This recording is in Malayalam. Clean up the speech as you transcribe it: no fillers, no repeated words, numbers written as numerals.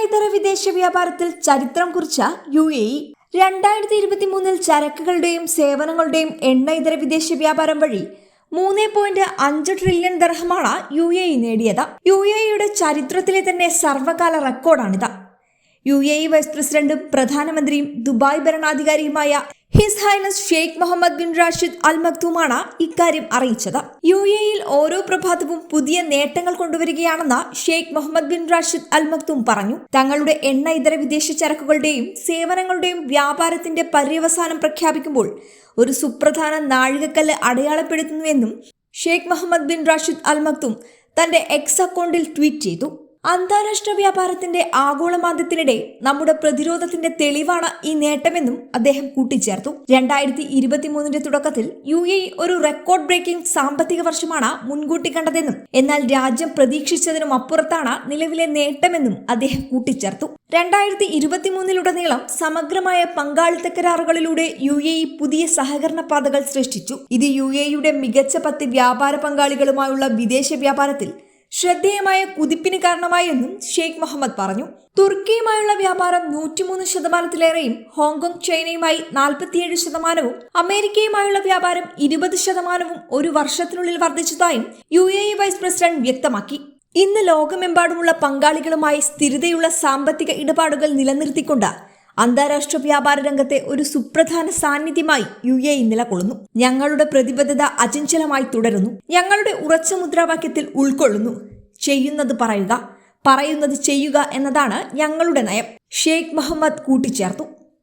ഇതര വിദേശ വ്യാപാരത്തിൽ ചരിത്രം കുറിച്ച UAE 2023 ചരക്കുകളുടെയും സേവനങ്ങളുടെയും ഇതര വിദേശ വ്യാപാരം വഴി 3.5 ട്രില്യൺ ദിർഹമാണ് UAE നേടിയത്. UAEയുടെ ചരിത്രത്തിലെ തന്നെ സർവകാല റെക്കോർഡാണിത്. UAE വൈസ് പ്രസിഡന്റും പ്രധാനമന്ത്രിയും ദുബായ് ഭരണാധികാരിയുമായ his highness Sheikh Mohammed bin Rashid Al മക്തൂമാണ് ഇക്കാര്യം അറിയിച്ചത്. UAEയിൽ ഓരോ പ്രഭാതവും പുതിയ നേട്ടങ്ങൾ കൊണ്ടുവരികയാണെന്ന് Sheikh Mohammed bin Rashid Al Maktoum പറഞ്ഞു. തങ്ങളുടെ ഇതര വിദേശ ചരക്കുകളുടെയും സേവനങ്ങളുടെയും വ്യാപാരത്തിന്റെ പര്യവസാനം പ്രഖ്യാപിക്കുമ്പോൾ ഒരു സുപ്രധാന നാഴികക്കല്ല് അടയാളപ്പെടുത്തുന്നുവെന്നും Sheikh Mohammed bin Rashid Al Maktoum തന്റെ എക്സ് അക്കൗണ്ടിൽ ട്വീറ്റ് ചെയ്തു. അന്താരാഷ്ട്ര വ്യാപാരത്തിന്റെ ആഗോളമാന്ദ്യത്തിനിടെ നമ്മുടെ പ്രതിരോധത്തിന്റെ തെളിവാണ് ഈ നേട്ടമെന്നും അദ്ദേഹം കൂട്ടിച്ചേർത്തു. 2023 തുടക്കത്തിൽ UAE ഒരു റെക്കോർഡ് ബ്രേക്കിംഗ് സാമ്പത്തിക വർഷമാണ് മുൻകൂട്ടി കണ്ടതെന്നും എന്നാൽ രാജ്യം പ്രതീക്ഷിച്ചതിനും അപ്പുറത്താണ് നിലവിലെ നേട്ടമെന്നും അദ്ദേഹം കൂട്ടിച്ചേർത്തു. 2023 സമഗ്രമായ പങ്കാളിത്ത കരാറുകളിലൂടെ UAE പുതിയ സഹകരണ പാതകൾ സൃഷ്ടിച്ചു. ഇത് UAEയുടെ മികച്ച 10 വ്യാപാര പങ്കാളികളുമായുള്ള വിദേശ വ്യാപാരത്തിൽ ശ്രദ്ധേയമായ കുതിപ്പിന് കാരണമായെന്നും ഷെയ്ഖ് മുഹമ്മദ് പറഞ്ഞു. തുർക്കിയുമായുള്ള വ്യാപാരം 103%-ലേറെയും ഹോങ്കോങ് ചൈനയുമായി 47%-വും അമേരിക്കയുമായുള്ള വ്യാപാരം 20%-വും ഒരു വർഷത്തിനുള്ളിൽ വർദ്ധിച്ചതായും UAE വൈസ് പ്രസിഡന്റ് വ്യക്തമാക്കി. ഇന്ന് ലോകമെമ്പാടുമുള്ള പങ്കാളികളുമായി സ്ഥിരതയുള്ള സാമ്പത്തിക ഇടപാടുകൾ നിലനിർത്തിക്കൊണ്ട് അന്താരാഷ്ട്ര വ്യാപാര രംഗത്തെ ഒരു സുപ്രധാന സാന്നിധ്യമായി UAE നിലകൊള്ളുന്നു. ഞങ്ങളുടെ പ്രതിബദ്ധത അചഞ്ചലമായി തുടരുന്നു. ഞങ്ങളുടെ ഉറച്ച മുദ്രാവാക്യത്തിൽ ഉൾക്കൊള്ളുന്നു. ചെയ്യുന്നത് പറയുക, പറയുന്നത് ചെയ്യുക എന്നതാണ് ഞങ്ങളുടെ നയം, ഷെയ്ഖ് മുഹമ്മദ് കൂട്ടിച്ചേർത്തു.